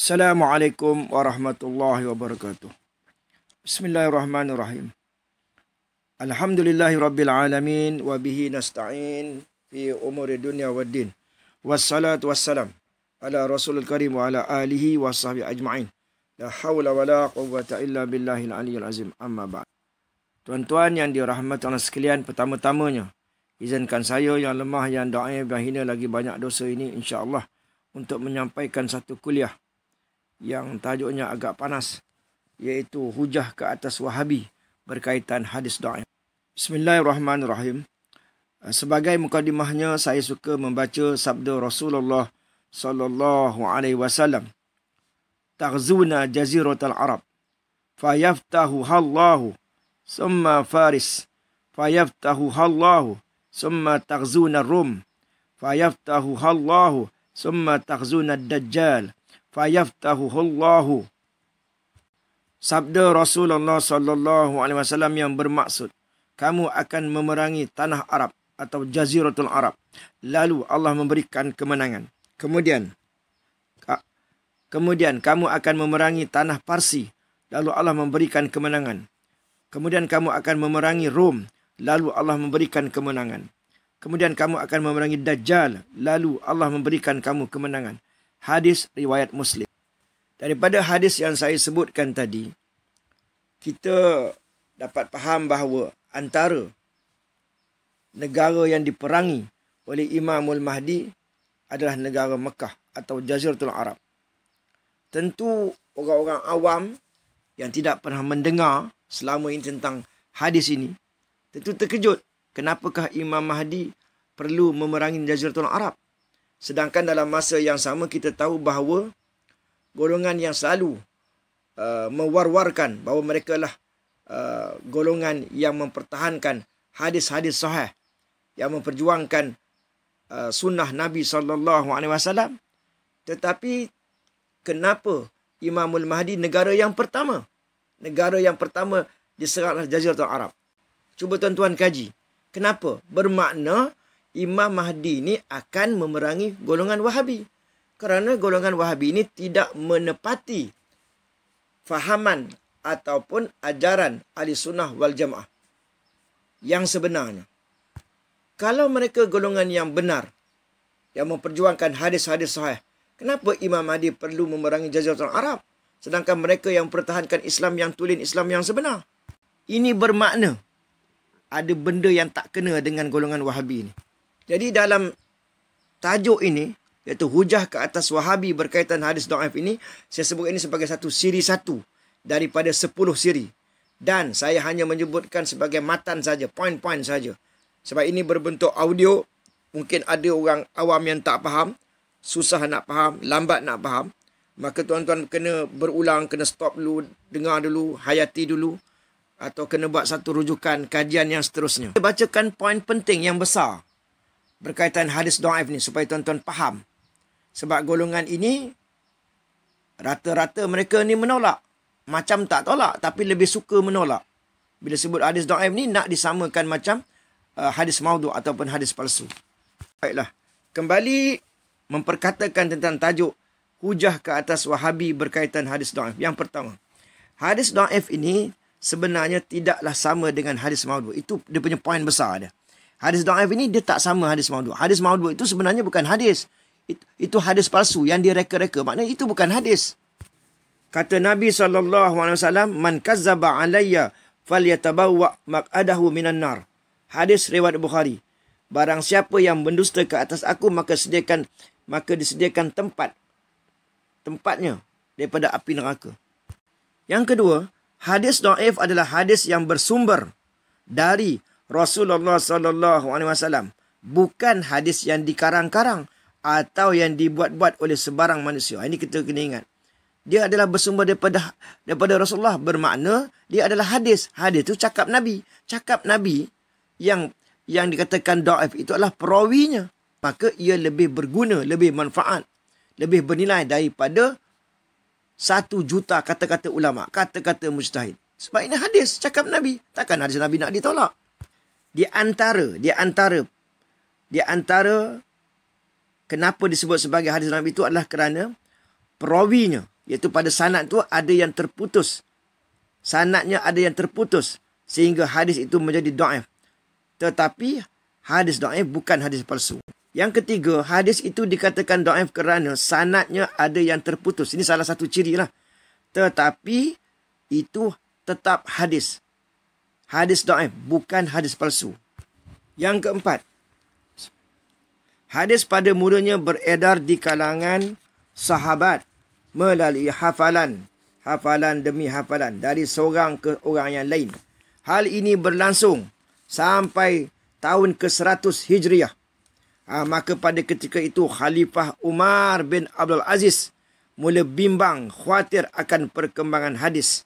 Assalamualaikum warahmatullahi wabarakatuh. Bismillahirrahmanirrahim. Alhamdulillahi rabbil alamin wa bihi nasta'in fi umuri dunya waddin. Wassalatu wassalam ala rasulil karim wa ala alihi wa sahbihi ajma'in. La hawla wa la quwwata illa billahil aliyyil azim. Amma ba'd. Tuan-tuan yang dirahmati Allah sekalian, pertama-tamanya izinkan saya yang lemah, yang dhaif, yang hina lagi banyak dosa ini insya-Allah untuk menyampaikan satu kuliah yang tajuknya agak panas, iaitu hujah ke atas Wahabi berkaitan hadis dhaif. Bismillahirrahmanirrahim. Sebagai mukadimahnya, saya suka membaca sabda Rasulullah sallallahu alaihi wasallam, "Taghzuna jaziratal Arab, fayaftahu Allahu, summa Faris, fayaftahu Allahu, summa taghzuna Rum, fayaftahu Allahu, summa taghzuna Dajjal, fayaftahuhullahu." Sabda Rasulullah sallallahu alaihi wasallam yang bermaksud, kamu akan memerangi tanah Arab atau Jaziratul Arab, lalu Allah memberikan kemenangan. Kemudian kamu akan memerangi tanah Parsi, lalu Allah memberikan kemenangan. Kemudian kamu akan memerangi Rom, lalu Allah memberikan kemenangan. Kemudian kamu akan memerangi Dajjal, lalu Allah memberikan kamu kemenangan. Hadis riwayat Muslim. Daripada hadis yang saya sebutkan tadi, kita dapat faham bahawa antara negara yang diperangi oleh Imamul Mahdi adalah negara Mekah atau Jaziratul Arab. Tentu orang-orang awam yang tidak pernah mendengar selama ini tentang hadis ini, tentu terkejut. Kenapakah Imam Mahdi perlu memerangi Jaziratul Arab? Sedangkan dalam masa yang sama kita tahu bahawa golongan yang selalu mewar-warkan bahawa mereka lah golongan yang mempertahankan hadis-hadis sahih, yang memperjuangkan sunnah Nabi SAW. Tetapi kenapa Imamul Mahdi negara yang pertama diserang oleh Jaziratul Arab? Cuba tuan-tuan kaji. Kenapa? Bermakna Imam Mahdi ini akan memerangi golongan Wahabi. Kerana golongan Wahabi ini tidak menepati fahaman ataupun ajaran Ahli Sunnah wal Jamaah yang sebenarnya. Kalau mereka golongan yang benar, yang memperjuangkan hadis-hadis sahih, kenapa Imam Mahdi perlu memerangi Jaziratul Arab? Sedangkan mereka yang mempertahankan Islam yang tulen, Islam yang sebenar. Ini bermakna ada benda yang tak kena dengan golongan Wahabi ini. Jadi dalam tajuk ini, iaitu hujah ke atas Wahabi berkaitan hadis dhaif ini, saya sebut ini sebagai satu siri satu daripada 10 siri. Dan saya hanya menyebutkan sebagai matan saja, poin-poin saja. Sebab ini berbentuk audio, mungkin ada orang awam yang tak faham, susah nak faham, lambat nak faham. Maka tuan-tuan kena berulang, kena stop dulu, dengar dulu, hayati dulu, atau kena buat satu rujukan kajian yang seterusnya. Saya bacakan poin penting yang besar berkaitan hadis dhaif ni supaya tuan-tuan faham. Sebab golongan ini rata-rata mereka ni menolak. Macam tak tolak tapi lebih suka menolak. Bila sebut hadis dhaif ni nak disamakan macam hadis maudhu' ataupun hadis palsu. Baiklah, kembali memperkatakan tentang tajuk hujah ke atas Wahabi berkaitan hadis dhaif. Yang pertama, hadis dhaif ini sebenarnya tidaklah sama dengan hadis maudhu'. Itu dia punya poin besar dia. Hadis dhaif ini dia tak sama hadis maudhu'. Hadis maudhu' itu sebenarnya bukan hadis. Itu hadis palsu yang direka-reka. Maknanya itu bukan hadis. Kata Nabi SAW, "Man kazzaba alayya falyatabawwa maq'adahu minan nar." Hadis riwayat Bukhari. Barang siapa yang mendusta ke atas aku, maka disediakan tempatnya daripada api neraka. Yang kedua, hadis dhaif adalah hadis yang bersumber dari Rasulullah SAW, bukan hadis yang dikarang-karang atau yang dibuat-buat oleh sebarang manusia. Ini kita kena ingat. Dia adalah bersumber daripada Rasulullah, bermakna dia adalah hadis. Hadis itu cakap Nabi. Cakap Nabi yang dikatakan dhaif itu adalah perawinya. Maka ia lebih berguna, lebih manfaat, lebih bernilai daripada 1 juta kata-kata ulama, kata-kata mujtahid. Sebab ini hadis, cakap Nabi. Takkan hadis Nabi nak ditolak. Di antara kenapa disebut sebagai hadis Nabi itu adalah kerana perawinya, Iaitu pada sanad tu ada yang terputus. Sanadnya ada yang terputus. Sehingga hadis itu menjadi dhaif. Tetapi hadis dhaif bukan hadis palsu. Yang ketiga, hadis itu dikatakan dhaif kerana sanadnya ada yang terputus. Ini salah satu ciri lah. Tetapi itu tetap hadis. Hadis dhaif, bukan hadis palsu. Yang keempat, hadis pada mulanya beredar di kalangan sahabat melalui hafalan. Hafalan demi hafalan. Dari seorang ke orang yang lain. Hal ini berlangsung sampai tahun ke-100 Hijriah. Maka pada ketika itu Khalifah Umar bin Abdul Aziz mula bimbang, khawatir akan perkembangan hadis.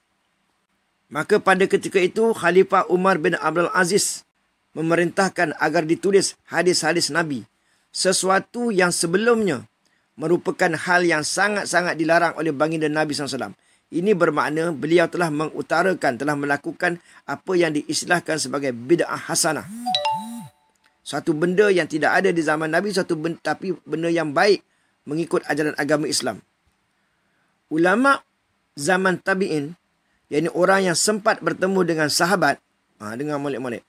Maka pada ketika itu Khalifah Umar bin Abdul Aziz memerintahkan agar ditulis hadis-hadis Nabi. Sesuatu yang sebelumnya merupakan hal yang sangat-sangat dilarang oleh baginda Nabi SAW. Ini bermakna beliau telah mengutarakan, telah melakukan apa yang diistilahkan sebagai bid'ah hasanah. Satu benda yang tidak ada di zaman Nabi, tapi benda yang baik mengikut ajaran agama Islam. Ulama zaman tabi'in, yakni orang yang sempat bertemu dengan sahabat, dengan molek-molek,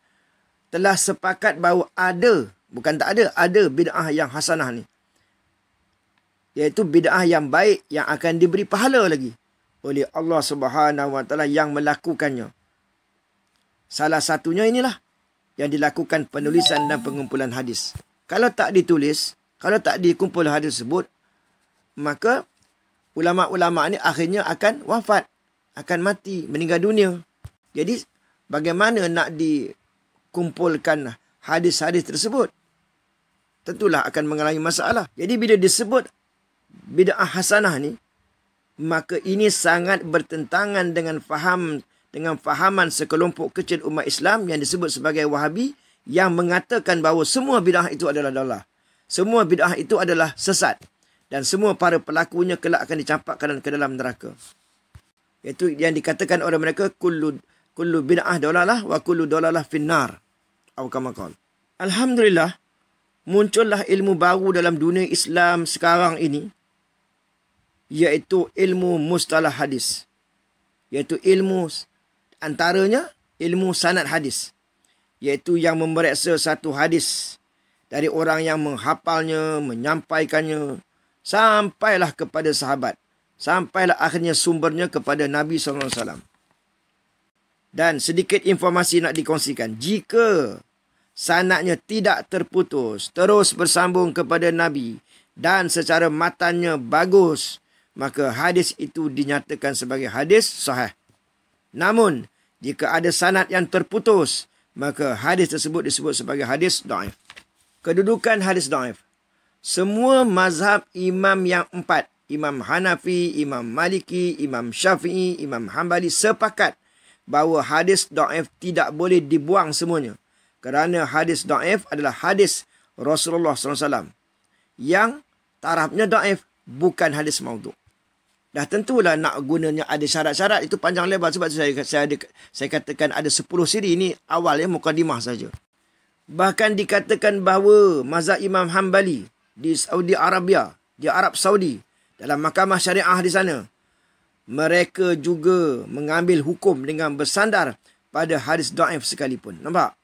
telah sepakat bahawa ada, bukan tak ada, ada bid'ah yang hasanah ni. Iaitu bid'ah yang baik yang akan diberi pahala lagi oleh Allah Subhanahu Wa Taala yang melakukannya. Salah satunya inilah yang dilakukan penulisan dan pengumpulan hadis. Kalau tak ditulis, kalau tak dikumpul hadis tersebut, maka ulama-ulama ni akhirnya akan wafat, akan mati, meninggal dunia. Jadi bagaimana nak dikumpulkan hadis-hadis tersebut? Tentulah akan mengalami masalah. Jadi bila disebut bid'ah hasanah ni, maka ini sangat bertentangan dengan fahaman sekelompok kecil umat Islam yang disebut sebagai Wahabi, yang mengatakan bahawa semua bid'ah itu adalah dalalah. Semua bid'ah itu adalah sesat. Dan semua para pelakunya kelak akan dicampakkan ke dalam neraka. Iaitu yang dikatakan oleh mereka, kullu bid'ah dalalah wa kullu dalalah finnar. Atau kama qala. Alhamdulillah, muncullah ilmu baru dalam dunia Islam sekarang ini, iaitu ilmu mustalah hadis. Iaitu ilmu antaranya ilmu sanad hadis. Iaitu yang memeriksa satu hadis dari orang yang menghafalnya, menyampaikannya, sampailah kepada sahabat. Sampailah akhirnya sumbernya kepada Nabi SAW. Dan sedikit informasi nak dikongsikan. Jika sanadnya tidak terputus, terus bersambung kepada Nabi, dan secara matannya bagus, maka hadis itu dinyatakan sebagai hadis sahih. Namun, jika ada sanad yang terputus, maka hadis tersebut disebut sebagai hadis dhaif. Kedudukan hadis dhaif. Semua mazhab imam yang 4, Imam Hanafi, Imam Maliki, Imam Syafi'i, Imam Hanbali sepakat bahawa hadis dhaif tidak boleh dibuang semuanya. Kerana hadis dhaif adalah hadis Rasulullah SAW yang tarafnya dhaif, bukan hadis maudhu'. Dah tentulah nak gunanya ada syarat-syarat, itu panjang lebar. Sebab saya katakan ada 10 siri. Ini awal ya, mukadimah saja. Bahkan dikatakan bahawa mazhab Imam Hanbali di Saudi Arabia, di Arab Saudi, dalam mahkamah syariah di sana, mereka juga mengambil hukum dengan bersandar pada hadis dhaif sekalipun. Nampak?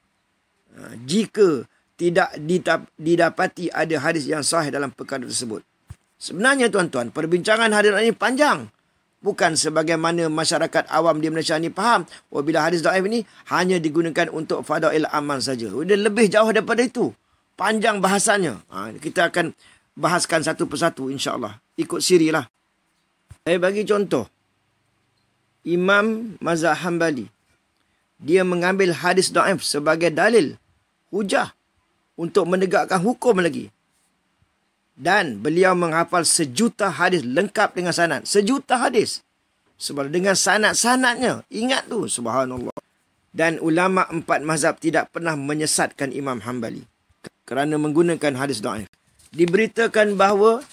Jika tidak didapati ada hadis yang sahih dalam perkara tersebut. Sebenarnya tuan-tuan, perbincangan hadirat ini panjang. Bukan sebagaimana masyarakat awam di Malaysia ini faham. Bila hadis dhaif ini hanya digunakan untuk fadail amal saja. Dia lebih jauh daripada itu. Panjang bahasanya. Kita akan bahaskan satu persatu insya-Allah. Ikut siri lah. Saya bagi contoh. Imam mazhab Hanbali. Dia mengambil hadis dhaif sebagai dalil, hujah, untuk menegakkan hukum lagi. Dan beliau menghafal 1 juta hadis lengkap dengan sanad. 1 juta hadis. Sebab dengan sanad-sanadnya. Ingat tu, subhanallah. Dan ulama 4 mazhab tidak pernah menyesatkan Imam Hanbali kerana menggunakan hadis dhaif. Diberitakan bahawa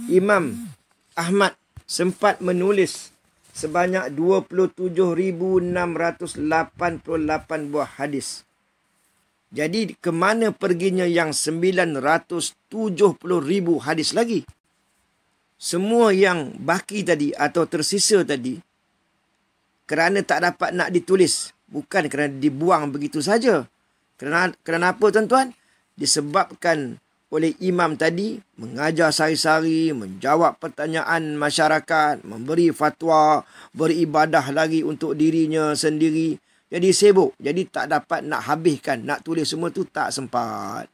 Imam Ahmad sempat menulis sebanyak 27,688 buah hadis. Jadi, kemana perginya yang 970,000 hadis lagi? semua yang baki tadi atau tersisa tadi kerana tak dapat nak ditulis, bukan kerana dibuang begitu saja. Kerana apa tuan-tuan? Disebabkan oleh imam tadi mengajar sehari-hari, menjawab pertanyaan masyarakat, memberi fatwa, beribadah lagi untuk dirinya sendiri. Jadi sibuk, jadi tak dapat nak habiskan, nak tulis semua tu tak sempat.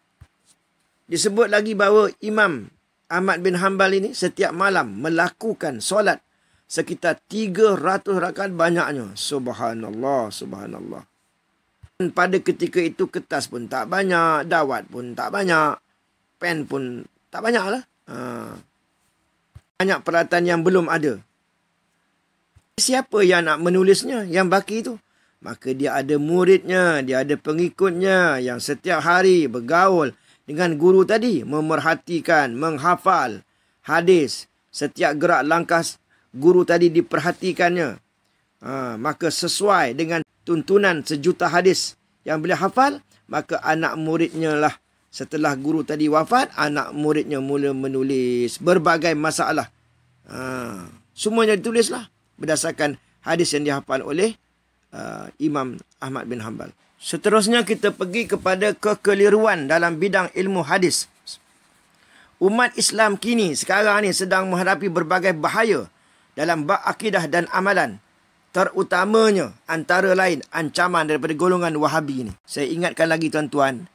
Disebut lagi bahawa Imam Ahmad bin Hanbal ini setiap malam melakukan solat sekitar 300 rakaat banyaknya. Subhanallah, subhanallah. Dan pada ketika itu kertas pun tak banyak, dawat pun tak banyak, pen pun tak banyak lah. Banyak peralatan yang belum ada. Siapa yang nak menulisnya, yang baki itu? Maka dia ada muridnya, dia ada pengikutnya yang setiap hari bergaul dengan guru tadi, memerhatikan, menghafal hadis. Setiap gerak langkah guru tadi diperhatikannya. Maka sesuai dengan tuntunan sejuta hadis yang boleh hafal, maka anak muridnya lah, setelah guru tadi wafat, anak muridnya mula menulis berbagai masalah. Semuanya ditulislah berdasarkan hadis yang dihafal oleh Imam Ahmad bin Hanbal. Seterusnya kita pergi kepada kekeliruan dalam bidang ilmu hadis. Umat Islam kini sekarang ni sedang menghadapi berbagai bahaya dalam bab akidah dan amalan. Terutamanya antara lain ancaman daripada golongan Wahabi ni. Saya ingatkan lagi tuan-tuan,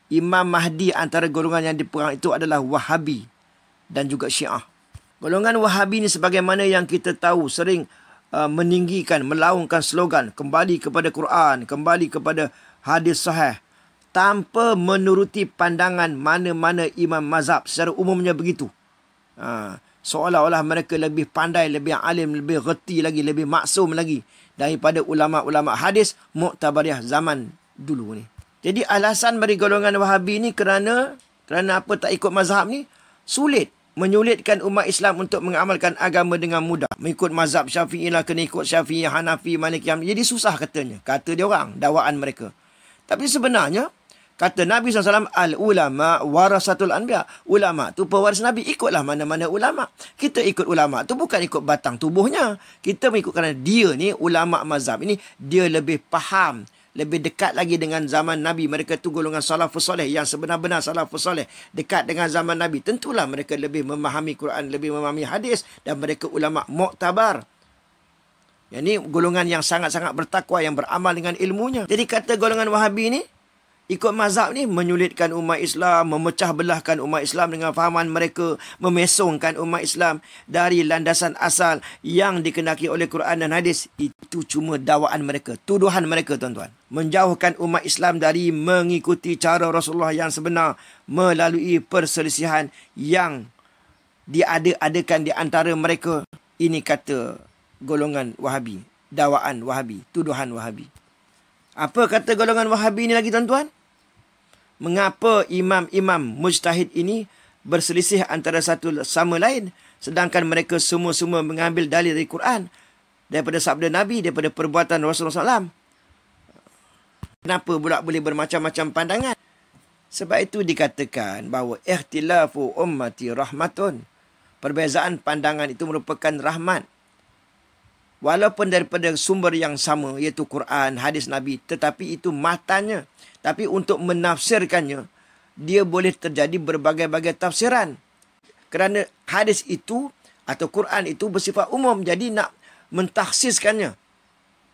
Imam Mahdi antara golongan yang diperang itu adalah Wahabi dan juga Syiah. Golongan Wahabi ni sebagaimana yang kita tahu sering meninggikan, melaungkan slogan kembali kepada Quran, kembali kepada hadis sahih, tanpa menuruti pandangan mana-mana imam mazhab. Secara umumnya begitu. Seolah-olah mereka lebih pandai, lebih alim, lebih reti lagi, lebih maksum lagi daripada ulama-ulama hadis Mu'tabariyah zaman dulu ni. Jadi alasan bagi golongan Wahabi ni kerana apa tak ikut mazhab ni? Sulit. Menyulitkan umat Islam untuk mengamalkan agama dengan mudah. Mengikut mazhab Syafi'i lah, kena ikut Syafi'i, Hanafi, Maliki. Jadi susah katanya. Kata dia orang, dakwaan mereka. Tapi sebenarnya, kata Nabi SAW, al-ulama warasatul anbiya. Ulama tu pewaris Nabi. Ikutlah mana-mana ulama. Kita ikut ulama tu bukan ikut batang tubuhnya. Kita mengikut kerana dia ni, ulama mazhab ini, dia lebih faham, lebih dekat lagi dengan zaman Nabi. Mereka tu golongan salafus soleh, yang sebenar-benar salafus soleh, dekat dengan zaman Nabi. Tentulah mereka lebih memahami Quran, lebih memahami hadis, dan mereka ulama muktabar. Yang ni golongan yang sangat-sangat bertakwa, yang beramal dengan ilmunya. Jadi kata golongan Wahabi ni, ikut mazhab ni menyulitkan umat Islam, memecah belahkan umat Islam dengan fahaman mereka, memesongkan umat Islam dari landasan asal yang dikenaki oleh Quran dan hadis. Itu cuma dakwaan mereka, tuduhan mereka tuan-tuan. Menjauhkan umat Islam dari mengikuti cara Rasulullah yang sebenar melalui perselisihan yang diada-adakan di antara mereka. Ini kata golongan Wahabi, dakwaan Wahabi, tuduhan Wahabi. Apa kata golongan Wahabi ni lagi tuan-tuan? Mengapa imam-imam mujtahid ini berselisih antara satu sama lain, sedangkan mereka semua-semua mengambil dalil dari Quran, daripada sabda Nabi, daripada perbuatan Rasulullah SAW? Kenapa pula boleh bermacam-macam pandangan? Sebab itu dikatakan bahawa ikhtilafu ummati rahmatun. Perbezaan pandangan itu merupakan rahmat. Walaupun daripada sumber yang sama, iaitu Quran, hadis Nabi, tetapi itu matanya. Tapi untuk menafsirkannya, dia boleh terjadi berbagai-bagai tafsiran. Kerana hadis itu atau Quran itu bersifat umum, jadi nak mentakhsiskannya,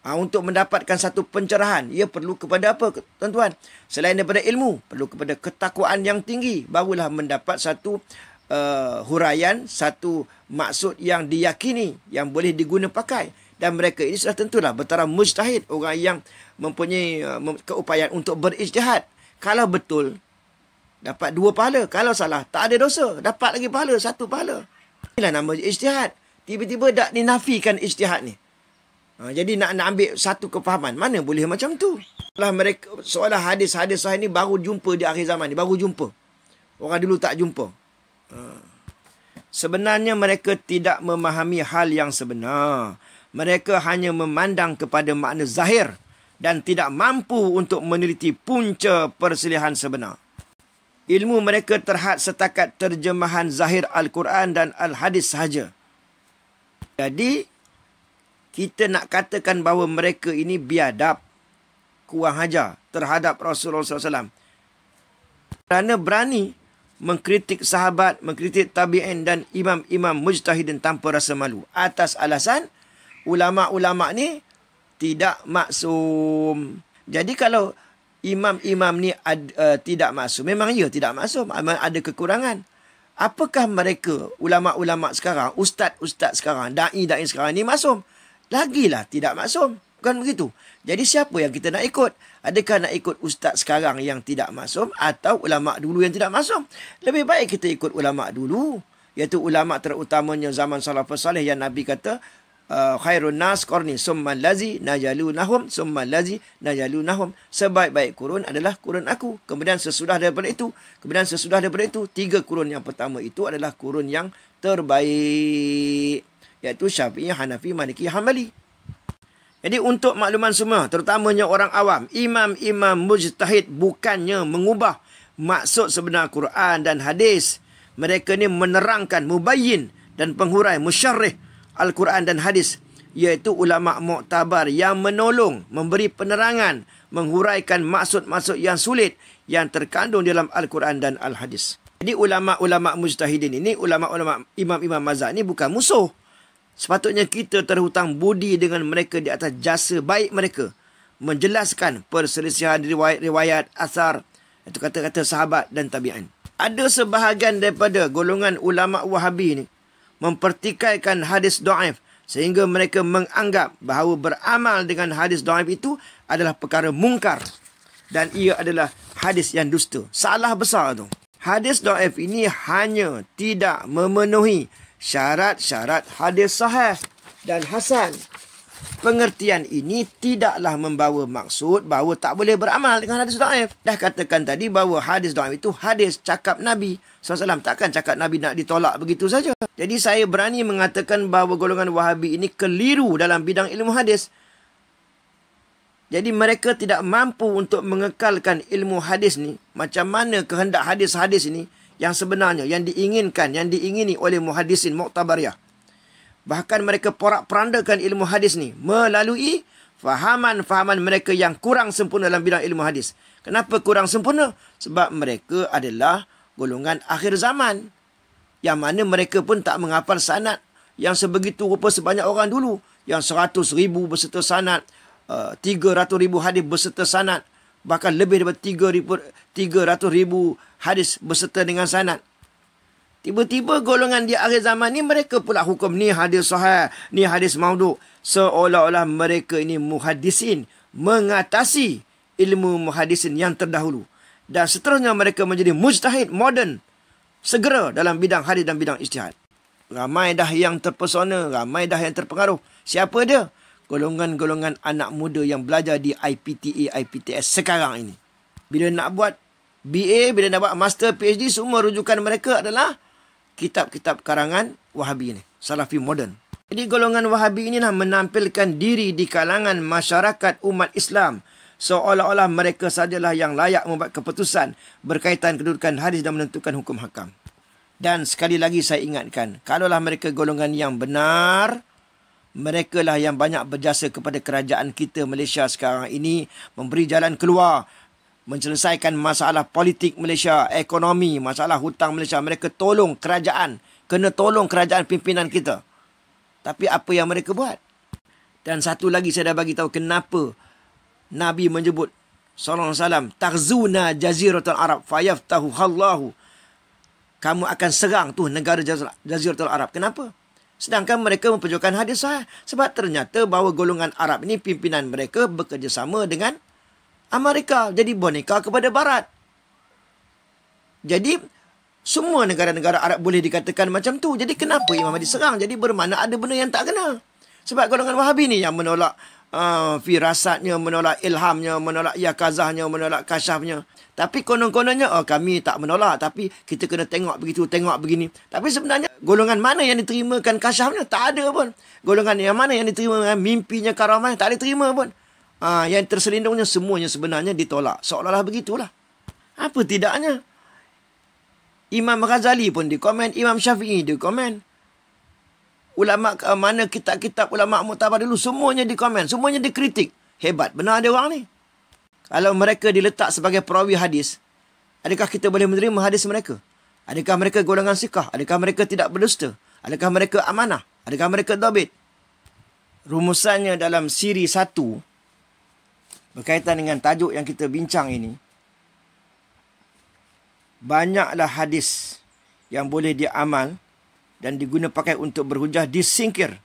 untuk mendapatkan satu pencerahan, ia perlu kepada apa tuan-tuan? Selain daripada ilmu, perlu kepada ketakwaan yang tinggi. Barulah mendapat satu huraian, satu maksud yang diyakini, yang boleh diguna pakai. Dan mereka ini sudah tentulah bertaraf mujtahid, orang yang mempunyai keupayaan untuk berijtihad. Kalau betul, dapat 2 pahala. Kalau salah, tak ada dosa. Dapat lagi pahala, 1 pahala. Inilah nama ijtihad. Tiba-tiba tak dinafikan ijtihad ni. Jadi nak ambil satu kefahaman. Mana boleh macam tu? Seolah hadis-hadis sahih ni baru jumpa di akhir zaman ni. Baru jumpa. Orang dulu tak jumpa. Sebenarnya mereka tidak memahami hal yang sebenar. Mereka hanya memandang kepada makna zahir dan tidak mampu untuk meneliti punca perselisihan sebenar. ilmu mereka terhad setakat terjemahan zahir Al-Quran dan Al-Hadis sahaja. Jadi, kita nak katakan bahawa mereka ini biadab, kurang ajar terhadap Rasulullah SAW. Kerana berani mengkritik sahabat, mengkritik tabi'in dan imam-imam mujtahidin tanpa rasa malu. Atas alasan, ulama'-ulama' ni tidak maksum. Jadi kalau imam-imam ni tidak maksum, memang ia tidak maksum, memang ada kekurangan. Apakah mereka, ulama'-ulama' sekarang, ustaz-ustaz sekarang, da'i-da'i sekarang ni maksum? Lagilah tidak maksum. Bukan begitu. Jadi siapa yang kita nak ikut? Adakah nak ikut ustaz sekarang yang tidak maksum atau ulama' dulu yang tidak maksum? Lebih baik kita ikut ulama' dulu. Iaitu ulama' terutamanya zaman salafus salih yang Nabi kata, khairun nas qarni summa allazi najalunahum summa allazi najalunahum. Sebaik-baik kurun adalah kurun aku. Kemudian sesudah daripada itu, 3 kurun yang pertama itu adalah kurun yang terbaik. Iaitu Syafi'i, Hanafi, Maliki, Hambali. Jadi untuk makluman semua, terutamanya orang awam, imam-imam mujtahid bukannya mengubah maksud sebenar Quran dan hadis. Mereka ni menerangkan, mubayyin dan penghurai, musyarrih Al-Quran dan hadis. Iaitu ulama' muktabar yang menolong, memberi penerangan, menghuraikan maksud-maksud yang sulit yang terkandung dalam Al-Quran dan Al-Hadis. Jadi ulama'-ulama' mujtahidin ini, ulama'-ulama' imam-imam mazhab ni bukan musuh. Sepatutnya kita terhutang budi dengan mereka di atas jasa baik mereka. Menjelaskan perselisihan riwayat, asar, itu kata-kata sahabat dan tabi'in. Ada sebahagian daripada golongan ulama' Wahabi ni mempertikaikan hadis dhaif sehingga mereka menganggap bahawa beramal dengan hadis dhaif itu adalah perkara mungkar dan ia adalah hadis yang dusta. Salah besar tu. Hadis dhaif ini hanya tidak memenuhi syarat-syarat hadis sahih dan hasan. Pengertian ini tidaklah membawa maksud bahawa tak boleh beramal dengan hadis dhaif. Dah katakan tadi bahawa hadis dhaif itu hadis cakap Nabi SAW. Takkan cakap Nabi nak ditolak begitu saja. Jadi saya berani mengatakan bahawa golongan Wahabi ini keliru dalam bidang ilmu hadis. Jadi mereka tidak mampu untuk mengekalkan ilmu hadis ni. Macam mana kehendak hadis-hadis ini yang sebenarnya, yang diinginkan, yang diingini oleh muhadisin muktabariyah. Bahkan mereka porak-perandakan ilmu hadis ni melalui fahaman-fahaman mereka yang kurang sempurna dalam bidang ilmu hadis. Kenapa kurang sempurna? Sebab mereka adalah golongan akhir zaman. Yang mana mereka pun tak menghafal sanad yang sebegitu rupa sebanyak orang dulu. Yang 100,000 berserta sanad, 300,000 hadis berserta sanad. Bahkan lebih daripada 300,000 hadis berserta dengan sanad. Tiba-tiba golongan di akhir zaman ni mereka pula hukum ni hadis sahih, ni hadis maudhu'. Seolah-olah mereka ini muhadisin mengatasi ilmu muhadisin yang terdahulu. Dan seterusnya mereka menjadi mujtahid moden segera dalam bidang hadis dan bidang ijtihad. Ramai dah yang terpesona, ramai dah yang terpengaruh. Siapa dia? Golongan-golongan anak muda yang belajar di IPTA, IPTS sekarang ini. Bila nak buat BA, bila nak buat Master, PhD, semua rujukan mereka adalah kitab-kitab karangan Wahabi ini, Salafi moden. Jadi golongan Wahabi inilah menampilkan diri di kalangan masyarakat umat Islam seolah-olah mereka sajalah yang layak membuat keputusan berkaitan kedudukan hadis dan menentukan hukum hakam. Dan sekali lagi saya ingatkan, kalaulah mereka golongan yang benar, mereka lah yang banyak berjasa kepada kerajaan kita Malaysia sekarang ini, memberi jalan keluar, menyelesaikan masalah politik Malaysia, ekonomi, masalah hutang Malaysia. Mereka tolong kerajaan. Kena tolong kerajaan pimpinan kita. Tapi apa yang mereka buat? Dan satu lagi saya dah bagi tahu kenapa Nabi menyebut sallallahu alaihi wasallam, taghzuna jaziratul Arab fayaftahu Allahu. Kamu akan serang tu negara jaziratul Arab. Kenapa? Sedangkan mereka memperjuangkan hadis sahih. Sebab ternyata bahawa golongan Arab ini pimpinan mereka bekerjasama dengan Amerika, jadi boneka kepada Barat. Jadi, semua negara-negara Arab boleh dikatakan macam tu. Jadi, kenapa Imam Mahdi serang? Jadi, bermakna ada benda yang tak kena. Sebab golongan Wahabi ni yang menolak firasatnya, menolak ilhamnya, menolak yakazahnya, menolak kasyafnya. Tapi konon-kononnya, kami tak menolak. Tapi kita kena tengok begitu, tengok begini. Tapi sebenarnya, golongan mana yang diterimakan kasyafnya? Tak ada pun. Golongan yang mana yang diterima mimpinya karamah? Tak diterima pun. Yang terselindungnya semuanya sebenarnya ditolak. Seolah-olah begitulah. Apa tidaknya? Imam Ghazali pun dikomen, Imam Syafi'i dikomen. Ulama mana kitab-kitab ulama muktabar dulu semuanya dikomen, semuanya dikritik. Hebat benar ada orang ni. Kalau mereka diletak sebagai perawi hadis, adakah kita boleh menerima hadis mereka? Adakah mereka golongan sikah? Adakah mereka tidak berdusta? Adakah mereka amanah? Adakah mereka dhabit? Rumusannya dalam siri 1 berkaitan dengan tajuk yang kita bincang ini. Banyaklah hadis yang boleh diamal dan diguna pakai untuk berhujah disingkir.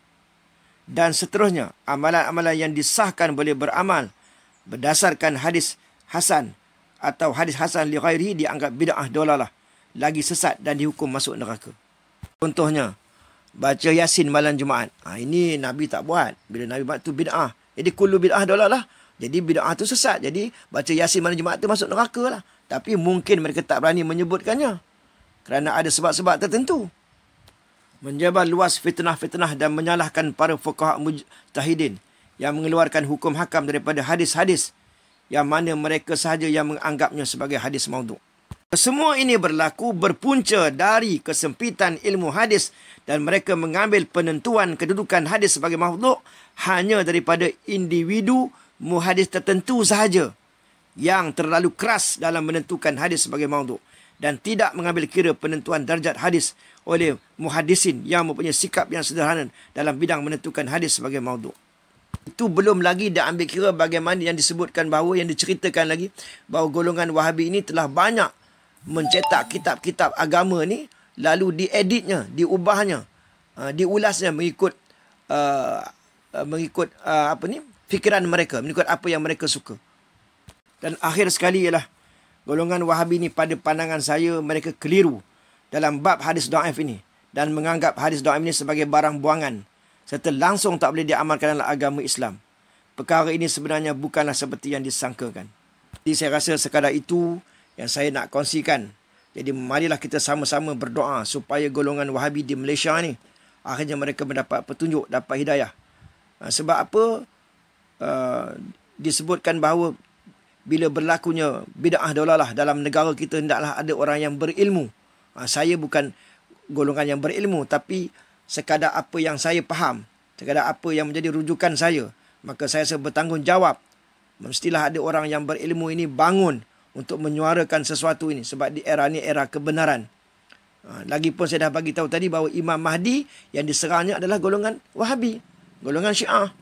Dan seterusnya, amalan-amalan yang disahkan boleh beramal berdasarkan hadis hasan atau hadis hasan li ghairihi dianggap bid'ah dolalah, lagi sesat dan dihukum masuk neraka. Contohnya, baca Yasin malam Jumaat. Ini Nabi tak buat. Bila Nabi buat tu bid'ah. Jadi kullu bid'ah dolalah. Jadi bid'ah tu sesat. Jadi baca Yasin malam Jumaat tu masuk neraka lah. Tapi mungkin mereka tak berani menyebutkannya. Kerana ada sebab-sebab tertentu. Menyebar luas fitnah-fitnah dan menyalahkan para fuqaha mujtahidin yang mengeluarkan hukum hakam daripada hadis-hadis yang mana mereka sahaja yang menganggapnya sebagai hadis maudhu'. Semua ini berlaku berpunca dari kesempitan ilmu hadis dan mereka mengambil penentuan kedudukan hadis sebagai maudhu' hanya daripada individu muhadis tertentu sahaja yang terlalu keras dalam menentukan hadis sebagai maudhu' dan tidak mengambil kira penentuan darjat hadis oleh muhadisin yang mempunyai sikap yang sederhana dalam bidang menentukan hadis sebagai maudhu'. Itu belum lagi dia ambil kira bagaimana yang disebutkan bahawa, yang diceritakan lagi bahawa golongan Wahabi ini telah banyak mencetak kitab-kitab agama ni, lalu dieditnya, diubahnya, diulasnya mengikut fikiran mereka, mengikut apa yang mereka suka. Dan akhir sekali ialah golongan Wahabi ni pada pandangan saya mereka keliru dalam bab hadis dhaif ini dan menganggap hadis dhaif ini sebagai barang buangan serta langsung tak boleh diamalkan dalam agama Islam. Perkara ini sebenarnya bukanlah seperti yang disangkakan. Jadi saya rasa sekadar itu yang saya nak kongsikan. Jadi marilah kita sama-sama berdoa supaya golongan Wahabi di Malaysia ni akhirnya mereka mendapat petunjuk, dapat hidayah. Sebab apa? Disebutkan bahawa bila berlakunya bid'ah dolalah dalam negara kita, hendaklah ada orang yang berilmu. Saya bukan golongan yang berilmu, tapi sekadar apa yang saya faham, sekadar apa yang menjadi rujukan saya, maka saya bertanggungjawab. Mestilah ada orang yang berilmu ini bangun untuk menyuarakan sesuatu ini. Sebab di era ni era kebenaran. Lagipun saya dah bagi tahu tadi bahawa Imam Mahdi yang diserangnya adalah golongan Wahabi, golongan Syiah.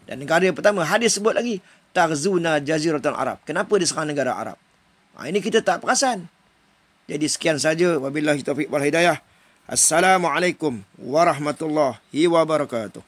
Dan negara pertama, hadis sebut lagi, Taghzuna Jaziratul Arab. Kenapa diserang negara Arab? Ini kita tak perasan. Jadi sekian saja. Wabillahi taufiq wal hidayah. Assalamualaikum warahmatullahi wabarakatuh.